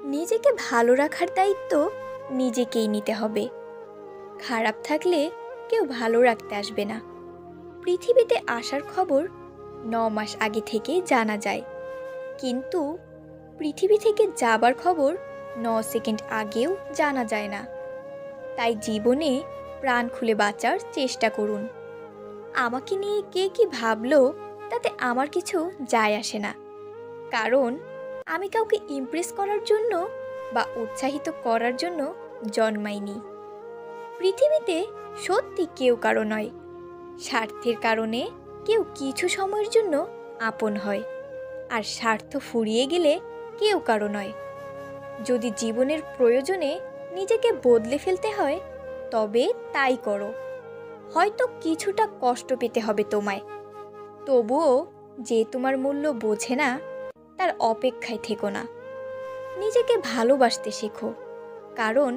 নিজেকে ভালো রাখার দায়িত্ব নিজেকেই নিতে হবে। খারাপ থাকলে কেউ ভালো রাখতে আসবে না। পৃথিবীতে আসার খবর ৯ মাস আগে থেকে জানা যায়, কিন্তু পৃথিবী থেকে যাবার খবর ৯ সেকেন্ড আগেও জানা যায় না। তাই জীবনে প্রাণ খুলে বাঁচার চেষ্টা করুন। আমাকে নিয়ে কে কি ভাবলো তাতে আমার কিছু যায় আসে না, কারণ আমি কাউকে ইমপ্রেস করার জন্য বা উৎসাহিত করার জন্য জন্মাইনি। পৃথিবীতে সত্যি কেউ কারো নয়, স্বার্থের কারণে কেউ কিছু সময়ের জন্য আপন হয়, আর স্বার্থ ফুরিয়ে গেলে কেউ কারো নয়। যদি জীবনের প্রয়োজনে নিজেকে বদলে ফেলতে হয় তবে তাই করো। হয়তো কিছুটা কষ্ট পেতে হবে তোমায়, তবুও যে তোমার মূল্য বোঝে না তার অপেক্ষায় থেকো না। নিজেকে ভালোবাসতে শেখো, কারণ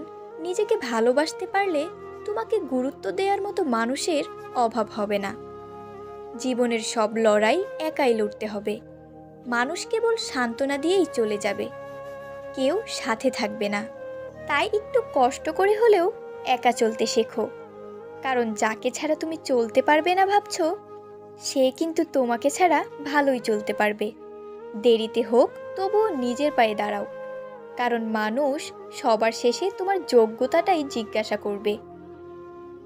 নিজেকে ভালোবাসতে পারলে তোমাকে গুরুত্ব দেওয়ার মতো মানুষের অভাব হবে না। জীবনের সব লড়াই একাই লড়তে হবে। মানুষ কেবল সান্ত্বনা দিয়েই চলে যাবে, কেউ সাথে থাকবে না। তাই একটু কষ্ট করে হলেও একা চলতে শেখো, কারণ যাকে ছাড়া তুমি চলতে পারবে না ভাবছো, সে কিন্তু তোমাকে ছাড়া ভালোই চলতে পারবে। দেরিতে হোক তবুও নিজের পায়ে দাঁড়াও, কারণ মানুষ সবার শেষে তোমার যোগ্যতাটাই জিজ্ঞাসা করবে।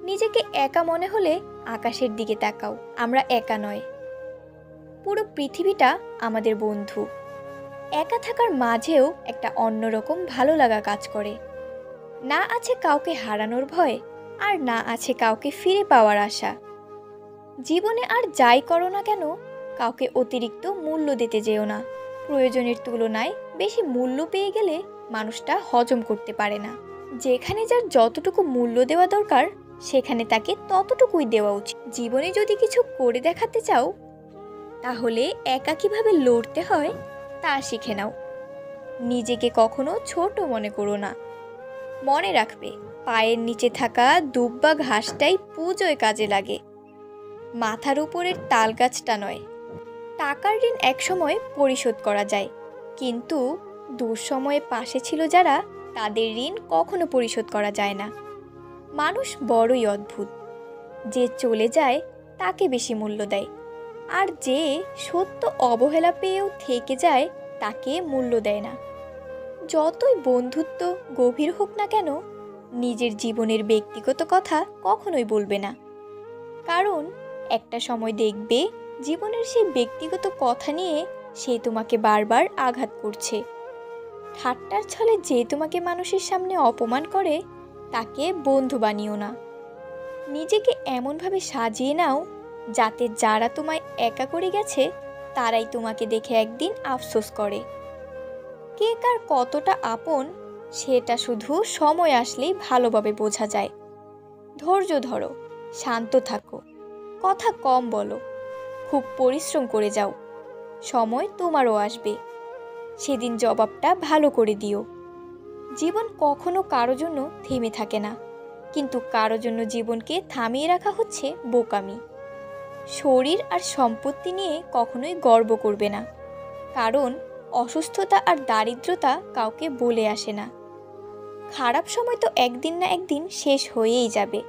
নিজেকে একা মনে হলে আকাশের দিকে তাকাও, আমরা একা নয়, পুরো পৃথিবীটা আমাদের বন্ধু। একা থাকার মাঝেও একটা অন্যরকম ভালো লাগা কাজ করে। না আছে কাউকে হারানোর ভয়, আর না আছে কাউকে ফিরে পাওয়ার আশা। জীবনে আর যাই করো না কেন, কাউকে অতিরিক্ত মূল্য দিতে যেও না। প্রয়োজনের তুলনায় বেশি মূল্য পেয়ে গেলে মানুষটা হজম করতে পারে না। যেখানে যার যতটুকু মূল্য দেওয়া দরকার সেখানে তাকে ততটুকুই দেওয়া উচিত। জীবনে যদি কিছু করে দেখাতে চাও তাহলে একা কিভাবে লড়তে হয় তা শিখে নাও। নিজেকে কখনো ছোট মনে করো না। মনে রাখবে, পায়ের নিচে থাকা দুব বা ঘাসটাই পুজোয় কাজে লাগে, মাথার উপরের তাল গাছটা নয়। টাকার ঋণ একসময় পরিশোধ করা যায়, কিন্তু দুঃসময়ে পাশে ছিল যারা, তাদের ঋণ কখনো পরিশোধ করা যায় না। মানুষ বড়ই অদ্ভুত, যে চলে যায় তাকে বেশি মূল্য দেয়, আর যে সত্য অবহেলা পেয়েও থেকে যায় তাকে মূল্য দেয় না। যতই বন্ধুত্ব গভীর হোক না কেন, নিজের জীবনের ব্যক্তিগত কথা কখনোই বলবে না, কারণ একটা সময় দেখবে জীবনের সেই ব্যক্তিগত কথা নিয়ে সে তোমাকে বারবার আঘাত করছে। ঠাট্টার ছলে যে তোমাকে মানুষের সামনে অপমান করে তাকে বন্ধু বানিও না। নিজেকে এমনভাবে সাজিয়ে নাও যাতে যারা তোমায় একা করে গেছে তারাই তোমাকে দেখে একদিন আফসোস করে। কে কার কতটা আপন সেটা শুধু সময় আসলেই ভালোভাবে বোঝা যায়। ধৈর্য ধরো, শান্ত থাকো, কথা কম বলো, খুব পরিশ্রম করে যাও। সময় তোমারও আসবে, সেদিন জবাবটা ভালো করে দিও। জীবন কখনো কারো জন্য থেমে থাকে না, কিন্তু কারো জন্য জীবনকে থামিয়ে রাখা হচ্ছে বোকামি। শরীর আর সম্পত্তি নিয়ে কখনোই গর্ব করবে না, কারণ অসুস্থতা আর দারিদ্রতা কাউকে বলে আসে না। খারাপ সময় তো একদিন না একদিন শেষ হয়েই যাবে,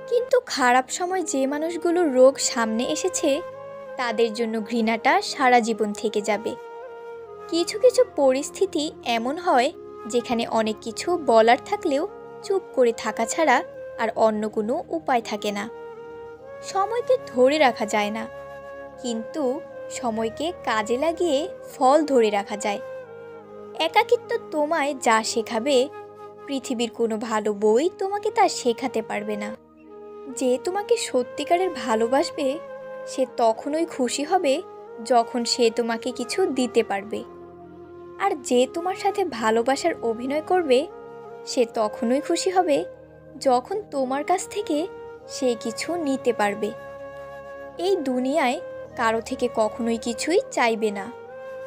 কিন্তু খারাপ সময় যে মানুষগুলোর রোগ সামনে এসেছে তাদের জন্য ঘৃণাটা সারা জীবন থেকে যাবে। কিছু কিছু পরিস্থিতি এমন হয় যেখানে অনেক কিছু বলার থাকলেও চুপ করে থাকা ছাড়া আর অন্য কোনো উপায় থাকে না। সময়কে ধরে রাখা যায় না, কিন্তু সময়কে কাজে লাগিয়ে ফল ধরে রাখা যায়। একাকিত্ব তোমায় যা শেখাবে পৃথিবীর কোনো ভালো বই তোমাকে তা শেখাতে পারবে না। যে তোমাকে সত্যিকারের ভালোবাসবে সে তখনই খুশি হবে যখন সে তোমাকে কিছু দিতে পারবে, আর যে তোমার সাথে ভালোবাসার অভিনয় করবে সে তখনই খুশি হবে যখন তোমার কাছ থেকে সে কিছু নিতে পারবে। এই দুনিয়ায় কারো থেকে কখনোই কিছুই চাইবে না,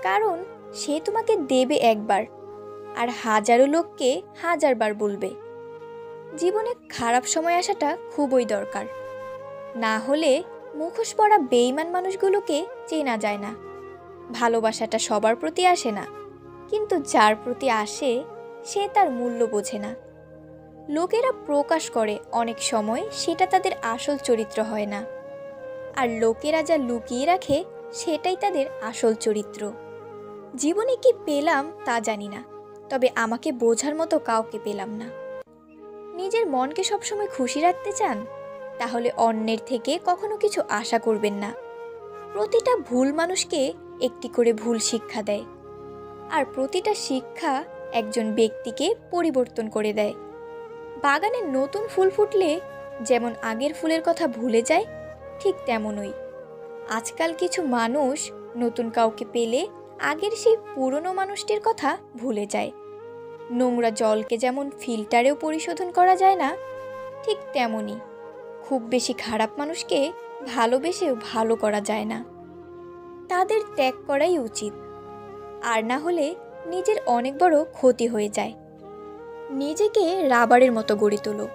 কারণ সে তোমাকে দেবে একবার আর হাজারো লোককে হাজারবার বলবে। জীবনে খারাপ সময় আসাটা খুবই দরকার, না হলে মুখোশ পরা বেঈমান মানুষগুলোকে চেনা যায় না। ভালোবাসাটা সবার প্রতি আসে না, কিন্তু যার প্রতি আসে সে তার মূল্য বোঝে না। লোকেরা প্রকাশ করে অনেক সময় সেটা তাদের আসল চরিত্র হয় না, আর লোকেরা যা লুকিয়ে রাখে সেটাই তাদের আসল চরিত্র। জীবনে কি পেলাম তা জানি না, তবে আমাকে বোঝার মতো কাউকে পেলাম না। নিজের মনকে সবসময় খুশি রাখতে চান, তাহলে অন্যের থেকে কখনো কিছু আশা করবেন না। প্রতিটা ভুল মানুষকে একটি করে ভুল শিক্ষা দেয়, আর প্রতিটা শিক্ষা একজন ব্যক্তিকে পরিবর্তন করে দেয়। বাগানে নতুন ফুল ফুটলে যেমন আগের ফুলের কথা ভুলে যায়, ঠিক তেমনই আজকাল কিছু মানুষ নতুন কাউকে পেলে আগের সেই পুরনো মানুষটির কথা ভুলে যায়। নোংরা জলকে যেমন ফিল্টারেও পরিশোধন করা যায় না, ঠিক তেমনই খুব বেশি খারাপ মানুষকে ভালোবেসেও ভালো করা যায় না। তাদের ত্যাগ করাই উচিত, আর না হলে নিজের অনেক বড় ক্ষতি হয়ে যায়। নিজেকে রাবারের মতো গড়ে তোলো,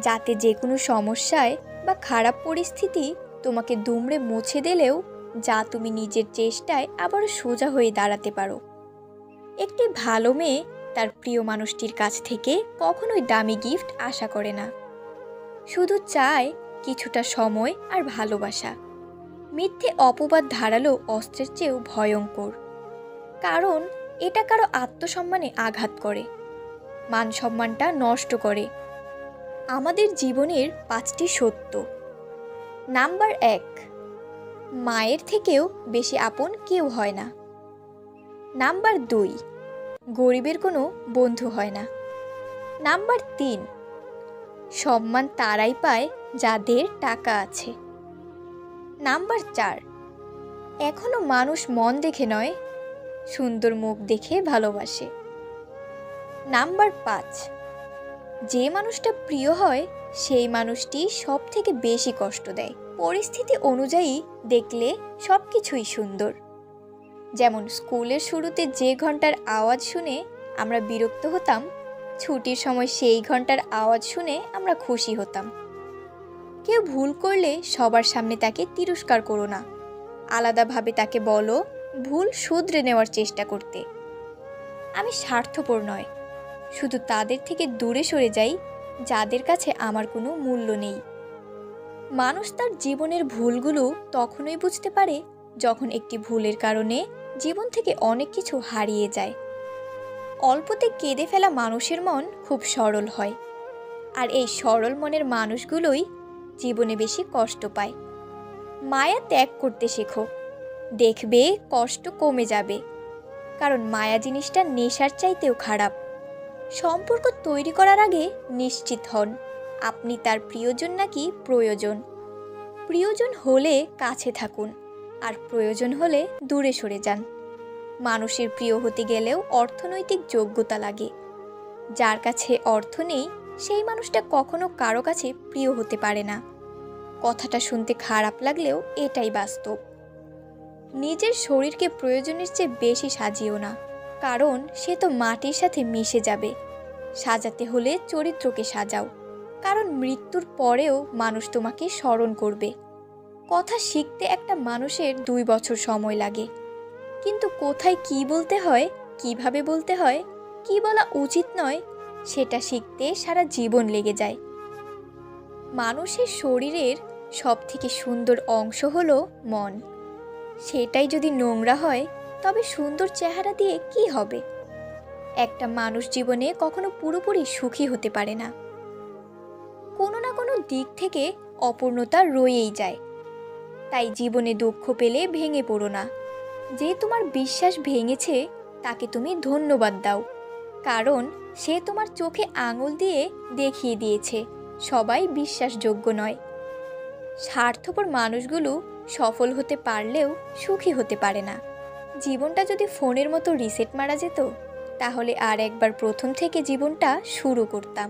যাতে যে কোনো সমস্যায় বা খারাপ পরিস্থিতি তোমাকে দুমড়ে মুছে দিলেও যা তুমি নিজের চেষ্টায় আবার সোজা হয়ে দাঁড়াতে পারো। একটি ভালো মেয়ে তার প্রিয় মানুষটির কাছ থেকে কখনোই দামি গিফট আশা করে না, শুধু চায় কিছুটা সময় আর ভালোবাসা। মিথ্যে অপবাদ ধারালো অস্ত্রের চেয়েও ভয়ঙ্কর, কারণ এটা কারো আত্মসম্মানে আঘাত করে, মান সম্মানটা নষ্ট করে। আমাদের জীবনের 5টি সত্য। নাম্বার 1, মায়ের থেকেও বেশি আপন কেউ হয় না। নাম্বার 2, গরিবের কোনো বন্ধু হয় না। নাম্বার 3, সম্মান তারাই পায় যাদের টাকা আছে। নাম্বার 4, এখনো মানুষ মন দেখে নয়, সুন্দর মুখ দেখে ভালোবাসে। নাম্বার 5, যে মানুষটা প্রিয় হয় সেই মানুষটি সব থেকে বেশি কষ্ট দেয়। পরিস্থিতি অনুযায়ী দেখলে সব কিছুই সুন্দর। যেমন স্কুলের শুরুতে যে ঘন্টার আওয়াজ শুনে আমরা বিরক্ত হতাম, ছুটির সময় সেই ঘন্টার আওয়াজ শুনে আমরা খুশি হতাম। কেউ ভুল করলে সবার সামনে তাকে তিরস্কার করো না, আলাদাভাবে তাকে বলো ভুল শুধরে নেওয়ার চেষ্টা করতে। আমি স্বার্থপর নয়, শুধু তাদের থেকে দূরে সরে যাই যাদের কাছে আমার কোনো মূল্য নেই। মানুষ তার জীবনের ভুলগুলো তখনই বুঝতে পারে যখন একটি ভুলের কারণে জীবন থেকে অনেক কিছু হারিয়ে যায়। অল্পতে কেঁদে ফেলা মানুষের মন খুব সরল হয়, আর এই সরল মনের মানুষগুলোই জীবনে বেশি কষ্ট পায়। মায়া ত্যাগ করতে শেখো, দেখবে কষ্ট কমে যাবে, কারণ মায়া জিনিসটা নেশার চাইতেও খারাপ। সম্পর্ক তৈরি করার আগে নিশ্চিত হন আপনি তার প্রিয়জন নাকি প্রয়োজন। প্রিয়জন হলে কাছে থাকুন, আর প্রয়োজন হলে দূরে সরে যান। মানুষের প্রিয় হতে গেলেও অর্থনৈতিক যোগ্যতা লাগে। যার কাছে অর্থ নেই সেই মানুষটা কখনো কারো কাছে প্রিয় হতে পারে না। কথাটা শুনতে খারাপ লাগলেও এটাই বাস্তব। নিজের শরীরকে প্রয়োজনের চেয়ে বেশি সাজিও না, কারণ সে তো মাটির সাথে মিশে যাবে। সাজাতে হলে চরিত্রকে সাজাও, কারণ মৃত্যুর পরেও মানুষ তোমাকে স্মরণ করবে। কথা শিখতে একটা মানুষের 2 বছর সময় লাগে, কিন্তু কোথায় কি বলতে হয়, কিভাবে বলতে হয়, কি বলা উচিত নয়, সেটা শিখতে সারা জীবন লেগে যায়। মানুষের শরীরের সবথেকে সুন্দর অংশ হলো মন। সেটাই যদি নোংরা হয় তবে সুন্দর চেহারা দিয়ে কি হবে? একটা মানুষ জীবনে কখনো পুরোপুরি সুখী হতে পারে না। কোনো না কোনো দিক থেকে অপূর্ণতা রয়েই যায়। তাই জীবনে দুঃখ পেলে ভেঙে পড়ো না। যে তোমার বিশ্বাস ভেঙেছে তাকে তুমি ধন্যবাদ দাও, কারণ সে তোমার চোখে আঙুল দিয়ে দেখিয়ে দিয়েছে সবাই বিশ্বাসযোগ্য নয়। স্বার্থপর মানুষগুলো সফল হতে পারলেও সুখী হতে পারে না। জীবনটা যদি ফোনের মতো রিসেট মারা যেত, তাহলে আর একবার প্রথম থেকে জীবনটা শুরু করতাম।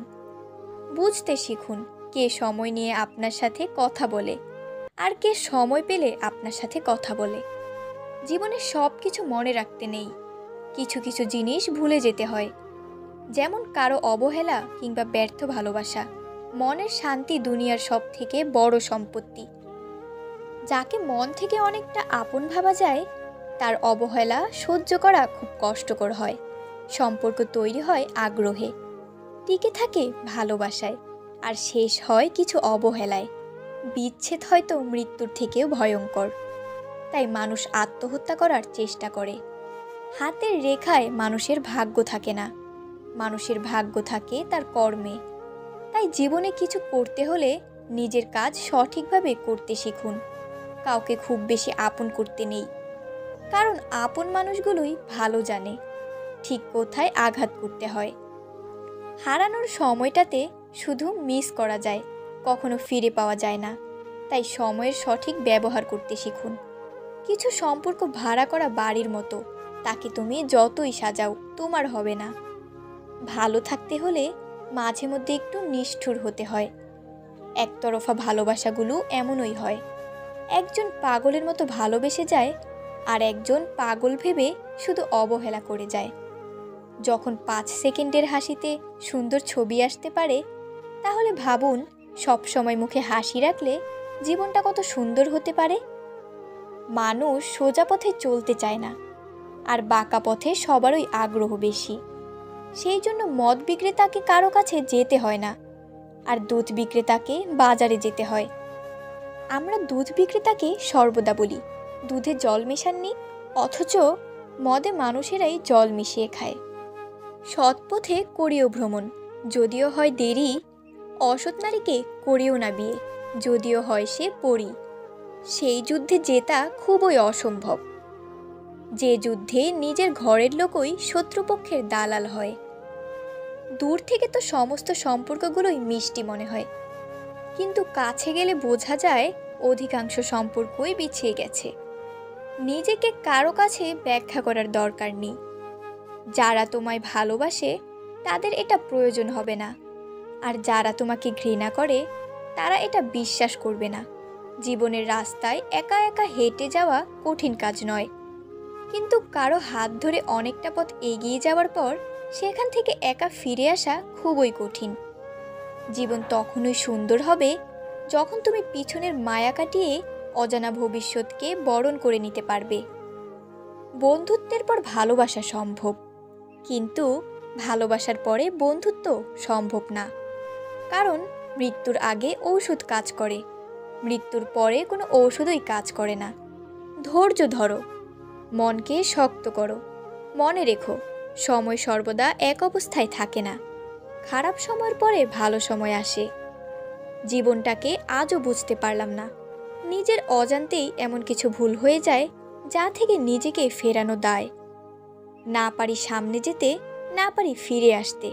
বুঝতে শিখুন কে সময় নিয়ে আপনার সাথে কথা বলে, আর কে সময় পেলে আপনার সাথে কথা বলে। জীবনে সব কিছু মনে রাখতে নেই, কিছু কিছু জিনিস ভুলে যেতে হয়। যেমন কারো অবহেলা কিংবা ব্যর্থ ভালোবাসা। মনের শান্তি দুনিয়ার সব থেকে বড় সম্পত্তি। যাকে মন থেকে অনেকটা আপন ভাবা যায়, তার অবহেলা সহ্য করা খুব কষ্টকর হয়। সম্পর্ক তৈরি হয় আগ্রহে, টিকে থাকে ভালোবাসায়, আর শেষ হয় কিছু অবহেলায়। বিচ্ছেদ হয়তো মৃত্যুর থেকেও ভয়ঙ্কর। তাই মানুষ আত্মহত্যা করার চেষ্টা করে। হাতের রেখায় মানুষের ভাগ্য থাকে না, মানুষের ভাগ্য থাকে তার কর্মে। তাই জীবনে কিছু করতে হলে নিজের কাজ সঠিকভাবে করতে শিখুন। কাউকে খুব বেশি আপন করতে নেই, কারণ আপন মানুষগুলোই ভালো জানে ঠিক কোথায় আঘাত করতে হয়। হারানোর সময়টাতে শুধু মিস করা যায়, কখনো ফিরে পাওয়া যায় না। তাই সময়ের সঠিক ব্যবহার করতে শিখুন। কিছু সম্পর্ক ভাড়া করা বাড়ির মতো, তাকে তুমি যতই সাজাও তোমার হবে না। ভালো থাকতে হলে মাঝে মধ্যে একটু নিষ্ঠুর হতে হয়। একতরফা ভালোবাসাগুলো এমনই হয়, একজন পাগলের মতো ভালোবেসে যায়, আর একজন পাগল ভেবে শুধু অবহেলা করে যায়। যখন 5 সেকেন্ডের হাসিতে সুন্দর ছবি আসতে পারে, তাহলে ভাবুন সব সময় মুখে হাসি রাখলে জীবনটা কত সুন্দর হতে পারে। মানুষ সোজা পথে চলতে চায় না, আর বাঁকা পথে সবারই আগ্রহ বেশি। সেই জন্য মদ বিক্রেতাকে কারো কাছে যেতে হয় না, আর দুধ বিক্রেতাকে বাজারে যেতে হয়। আমরা দুধ বিক্রেতাকে সর্বদা বলি দুধে জল মেশাননি, অথচ মদে মানুষেরাই জল মিশিয়ে খায়। সৎ পথে করিও ভ্রমণ, যদিও হয় দেরি। অসৎ নারীকে করিও না বিয়ে, যদিও হয় সে পরী। সেই যুদ্ধে জেতা খুবই অসম্ভব, যে যুদ্ধে নিজের ঘরের লোকই শত্রুপক্ষের দালাল হয়। দূর থেকে তো সমস্ত সম্পর্কগুলোই মিষ্টি মনে হয়, কিন্তু কাছে গেলে বোঝা যায় অধিকাংশ সম্পর্কই বিছিয়ে গেছে। নিজেকে কারো কাছে ব্যাখ্যা করার দরকার নেই। যারা তোমায় ভালোবাসে তাদের এটা প্রয়োজন হবে না, আর যারা তোমাকে ঘৃণা করে তারা এটা বিশ্বাস করবে না। জীবনের রাস্তায় একা একা হেঁটে যাওয়া কঠিন কাজ নয়, কিন্তু কারো হাত ধরে অনেকটা পথ এগিয়ে যাওয়ার পর সেখান থেকে একা ফিরে আসা খুবই কঠিন। জীবন তখনই সুন্দর হবে যখন তুমি পিছনের মায়া কাটিয়ে অজানা ভবিষ্যৎকে বরণ করে নিতে পারবে। বন্ধুত্বের পর ভালোবাসা সম্ভব, কিন্তু ভালোবাসার পরে বন্ধুত্ব সম্ভব না। কারণ মৃত্যুর আগে ঔষধ কাজ করে, মৃত্যুর পরে কোনো ঔষধই কাজ করে না। ধৈর্য ধরো, মনকে শক্ত করো। মনে রেখো, সময় সর্বদা এক অবস্থায় থাকে না। খারাপ সময়ের পরে ভালো সময় আসে। জীবনটাকে আজও বুঝতে পারলাম না, নিজের অজান্তেই এমন কিছু ভুল হয়ে যায় যা থেকে নিজেকে ফেরানো দায়। না পারি সামনে যেতে, না পারি ফিরে আসতে।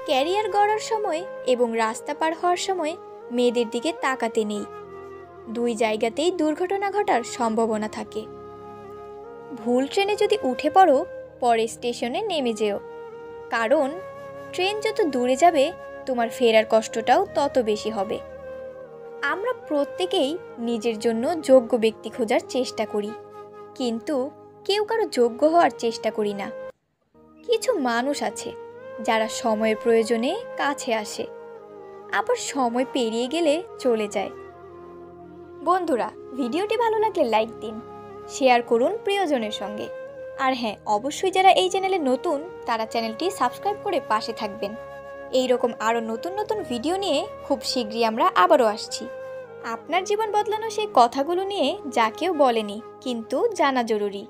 ক্যারিয়ার গড়ার সময় এবং রাস্তা পার হওয়ার সময় মেয়েদের দিকে তাকাতে নেই। দুই জায়গাতেই দুর্ঘটনা ঘটার সম্ভাবনা থাকে। ভুল ট্রেনে যদি উঠে পড়ো, পরে স্টেশনে নেমে যেও, কারণ ট্রেন যত দূরে যাবে তোমার ফেরার কষ্টটাও তত বেশি হবে। আমরা প্রত্যেকেই নিজের জন্য যোগ্য ব্যক্তি খোঁজার চেষ্টা করি, কিন্তু কেউ কারো যোগ্য হওয়ার চেষ্টা করি না। কিছু মানুষ আছে যারা সময়ের প্রয়োজনে কাছে আসে, আবার সময় পেরিয়ে গেলে চলে যায়। বন্ধুরা, ভিডিওটি ভালো লাগলে লাইক দিন, শেয়ার করুন প্রিয়জনের সঙ্গে। আর হ্যাঁ, অবশ্যই যারা এই চ্যানেলে নতুন তারা চ্যানেলটি সাবস্ক্রাইব করে পাশে থাকবেন। এই রকম আরও নতুন নতুন ভিডিও নিয়ে খুব শীঘ্রই আমরা আবারও আসছি। আপনার জীবন বদলানো সেই কথাগুলো নিয়ে যা কেউ বলেনি, কিন্তু জানা জরুরি।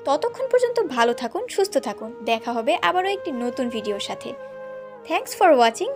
ততক্ষণ পর্যন্ত ভালো থাকুন, সুস্থ থাকুন। দেখা হবে আবারও একটি নতুন ভিডিওর সাথে। Thanks for watching.